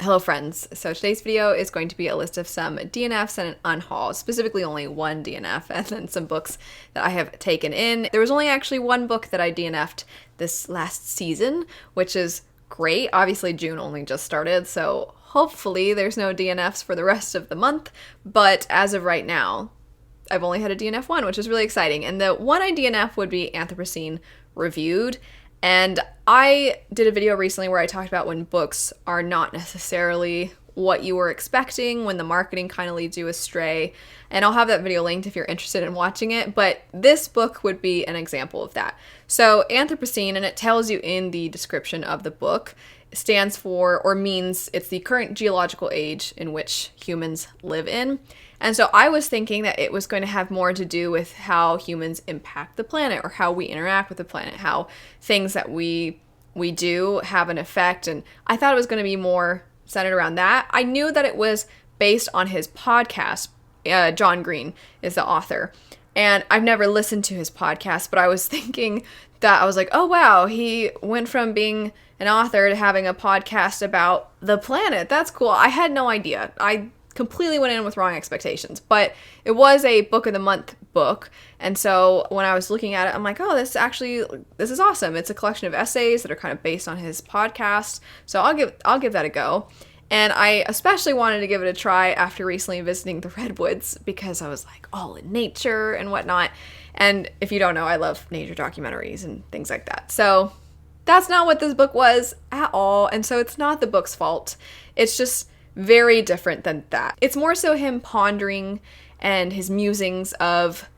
Hello friends, so today's video is going to be a list of some DNFs and an unhaul, specifically only one DNF and then some books that I have taken in. There was only actually one book that I DNF'd this last season, which is great. Obviously June only just started, so hopefully there's no DNFs for the rest of the month, but as of right now, I've only had a DNF one, which is really exciting. And the one I DNF would be Anthropocene Reviewed. And I did a video recently where I talked about when books are not necessarily what you were expecting, when the marketing kind of leads you astray. And I'll have that video linked if you're interested in watching it. But this book would be an example of that. So Anthropocene, and it tells you in the description of the book, stands for or means it's the current geological age in which humans live in. And so I was thinking that it was going to have more to do with how humans impact the planet or how we interact with the planet, how things that we do have an effect. And I thought it was going to be more centered around that. I knew that it was based on his podcast. John Green is the author. And I've never listened to his podcast, but I was thinking that I was like, oh wow, he went from being an author to having a podcast about the planet. That's cool. I had no idea. I completely went in with wrong expectations, but it was a book of the month book. And so when I was looking at it, I'm like, oh, this is awesome. It's a collection of essays that are kind of based on his podcast. So I'll give that a go. And I especially wanted to give it a try after recently visiting the Redwoods because I was like all in nature and whatnot. And if you don't know, I love nature documentaries and things like that. So that's not what this book was at all. And so it's not the book's fault. It's just very different than that. It's more so him pondering and his musings of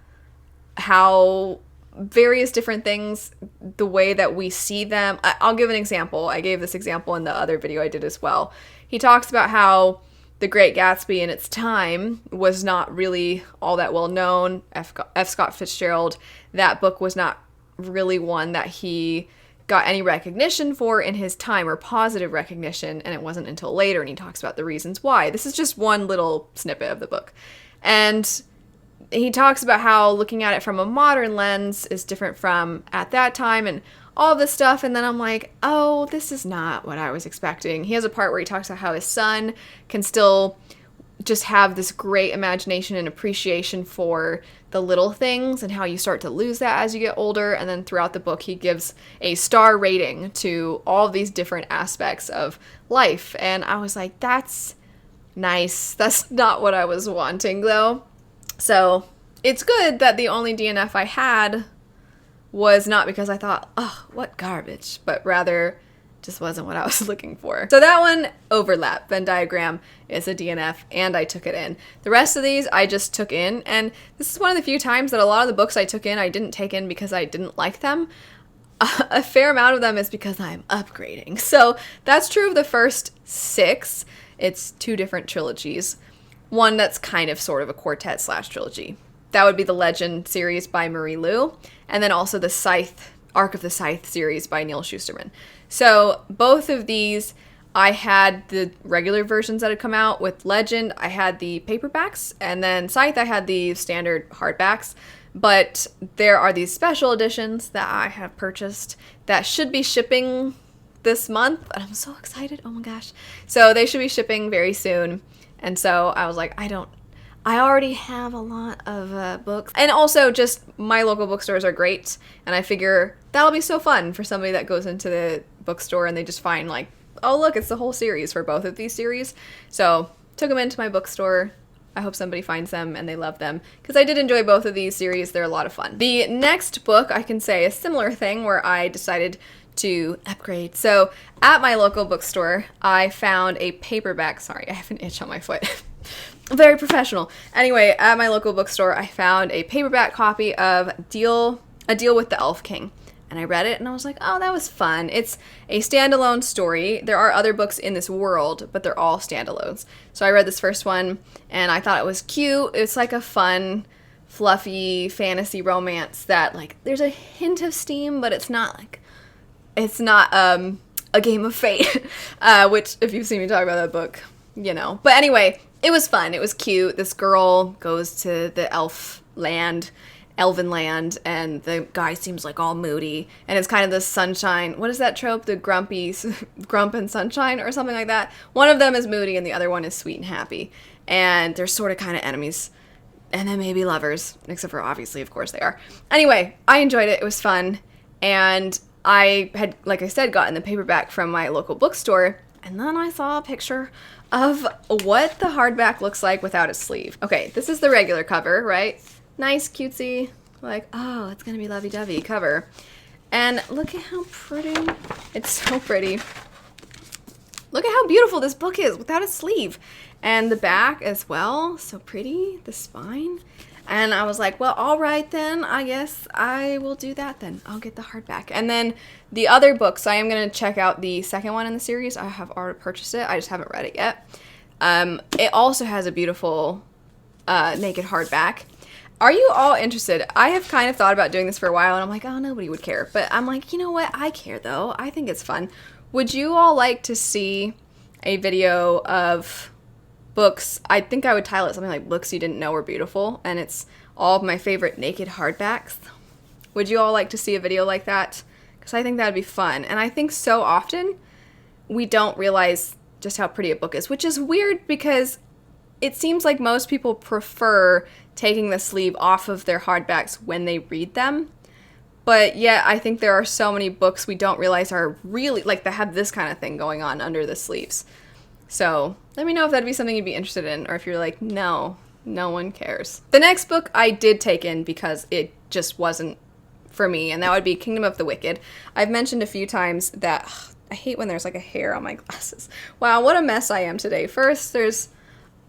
how various different things, the way that we see them. I'll give an example. I gave this example in the other video I did as well. He talks about how The Great Gatsby in its time was not really all that well known. F. Scott Fitzgerald, that book was not really one that he got any recognition for in his time, or positive recognition, and it wasn't until later, and he talks about the reasons why. This is just one little snippet of the book. And he talks about how looking at it from a modern lens is different from at that time, and all this stuff, and then I'm like, oh, this is not what I was expecting. He has a part where he talks about how his son can still just have this great imagination and appreciation for the little things and how you start to lose that as you get older. And then throughout the book, he gives a star rating to all these different aspects of life. And I was like, that's nice. That's not what I was wanting, though. So it's good that the only DNF I had was not because I thought, oh, what garbage, but rather just wasn't what I was looking for. So that one, Overlap, Venn diagram, is a DNF, and I took it in. The rest of these I just took in, and this is one of the few times that a lot of the books I took in I didn't take in because I didn't like them. A fair amount of them is because I'm upgrading. So that's true of the first 6. It's 2 different trilogies. One that's kind of sort of a quartet / trilogy. That would be the Legend series by Marie Lu, and then also the Scythe, Arc of the Scythe series by Neil Shusterman. So both of these, I had the regular versions that had come out. With Legend, I had the paperbacks, and then Scythe, I had the standard hardbacks. But there are these special editions that I have purchased that should be shipping this month, and I'm so excited. Oh my gosh. So they should be shipping very soon. And so I was like, I already have a lot of books. And also just my local bookstores are great. And I figure that'll be so fun for somebody that goes into the bookstore and they just find like, oh look, it's the whole series for both of these series. So took them into my bookstore. I hope somebody finds them and they love them, because I did enjoy both of these series. They're a lot of fun. The next book, I can say a similar thing where I decided to upgrade. So at my local bookstore, I found a paperback. Sorry, I have an itch on my foot. Very professional. Anyway, at my local bookstore, I found a paperback copy of A Deal with the Elf King. And I read it and I was like, oh, that was fun. It's a standalone story. There are other books in this world, but they're all standalones. So I read this first one and I thought it was cute. It's like a fun, fluffy fantasy romance that, like, there's a hint of steam, but it's not a game of fate, which if you've seen me talk about that book, you know. But anyway, it was fun. It was cute. This girl goes to the elf land elven land, and the guy seems like all moody, and it's kind of the sunshine. What is that trope? The grumpy, grump and sunshine or something like that. One of them is moody and the other one is sweet and happy, and they're sort of kind of enemies, and then maybe lovers, except for obviously, of course they are. Anyway, I enjoyed it. It was fun, and I had, like I said, gotten the paperback from my local bookstore, and then I saw a picture of what the hardback looks like without a sleeve. Okay, this is the regular cover, right? Nice, cutesy, like, oh, it's gonna be lovey-dovey cover. And look at how pretty. It's so pretty. Look at how beautiful this book is without a sleeve. And the back as well, so pretty, the spine. And I was like, well, all right then, I guess I will do that then. I'll get the hardback. And then the other books, I am going to check out the second one in the series. I have already purchased it. I just haven't read it yet. It also has a beautiful naked hardback. Are you all interested? I have kind of thought about doing this for a while, and I'm like, oh, nobody would care. But I'm like, you know what? I care, though. I think it's fun. Would you all like to see a video of books? I think I would title it something like Books You Didn't Know Were Beautiful, and it's all of my favorite naked hardbacks. Would you all like to see a video like that? Because I think that would be fun. And I think so often we don't realize just how pretty a book is, which is weird because it seems like most people prefer taking the sleeve off of their hardbacks when they read them. But yet I think there are so many books we don't realize are really, like, that have this kind of thing going on under the sleeves. So let me know if that'd be something you'd be interested in, or if you're like, no, no one cares. The next book I did take in because it just wasn't for me, and that would be Kingdom of the Wicked. I've mentioned a few times that I hate when there's like a hair on my glasses. Wow, what a mess I am today. First, there's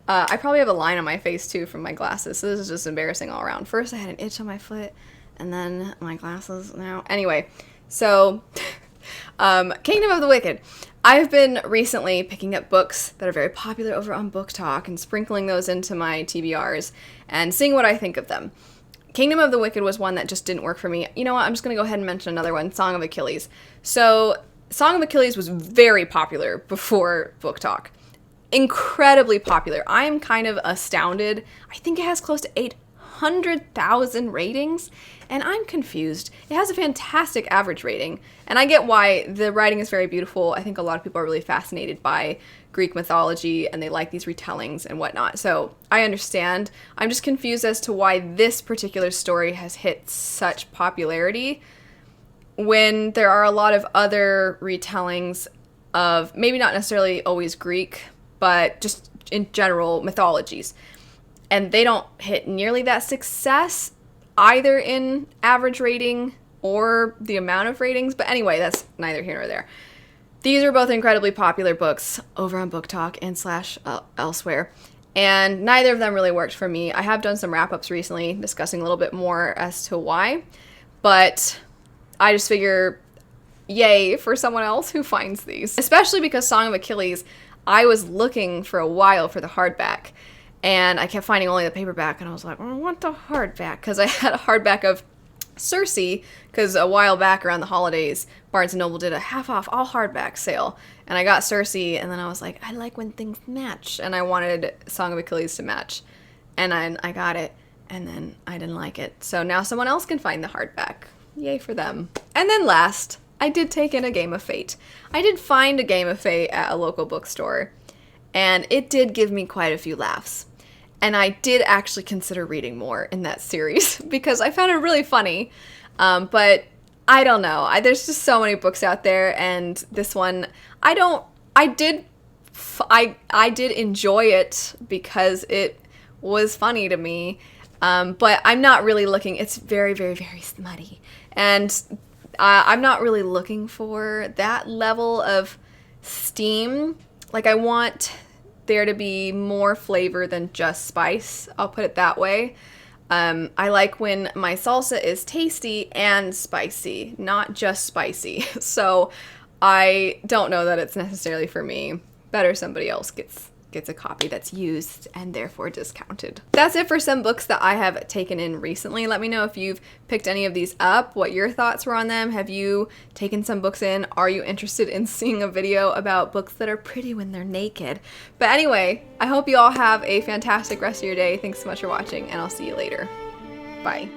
I probably have a line on my face too from my glasses, so this is just embarrassing all around. First I had an itch on my foot, and then my glasses now. Anyway, so Kingdom of the Wicked. I've been recently picking up books that are very popular over on Book Talk and sprinkling those into my TBRs and seeing what I think of them. Kingdom of the Wicked was one that just didn't work for me. You know what? I'm just going to go ahead and mention another one, Song of Achilles. So Song of Achilles was very popular before Book Talk. Incredibly popular. I am kind of astounded. I think it has close to 800,000 ratings, and I'm confused. It has a fantastic average rating, and I get why. The writing is very beautiful. I think a lot of people are really fascinated by Greek mythology, and they like these retellings and whatnot, so I understand. I'm just confused as to why this particular story has hit such popularity when there are a lot of other retellings of, maybe not necessarily always Greek, but just in general mythologies. And they don't hit nearly that success either in average rating or the amount of ratings. But anyway, that's neither here nor there. These are both incredibly popular books over on Book Talk and / elsewhere. And neither of them really worked for me. I have done some wrap-ups recently discussing a little bit more as to why. But I just figure, yay for someone else who finds these. Especially because Song of Achilles, I was looking for a while for the hardback. And I kept finding only the paperback, and I was like, I want the hardback, because I had a hardback of Circe, because a while back around the holidays, Barnes & Noble did a half-off all hardback sale, and I got Circe, and then I was like, I like when things match, and I wanted Song of Achilles to match, and I got it, and then I didn't like it, so now someone else can find the hardback. Yay for them. And then last, I did take in A Game of Fate. I did find A Game of Fate at a local bookstore, and it did give me quite a few laughs. And I did actually consider reading more in that series because I found it really funny. But I don't know. There's just so many books out there, and this one, I did enjoy it because it was funny to me. But I'm not really looking. It's very, very, very smutty. And I'm not really looking for that level of steam. Like, I want there to be more flavor than just spice. I'll put it that way. I like when my salsa is tasty and spicy, not just spicy. So I don't know that it's necessarily for me. Better somebody else gets a copy that's used and therefore discounted. That's it for some books that I have taken in recently. Let me know if you've picked any of these up, what your thoughts were on them. Have you taken some books in? Are you interested in seeing a video about books that are pretty when they're naked? But anyway, I hope you all have a fantastic rest of your day. Thanks so much for watching, and I'll see you later. Bye.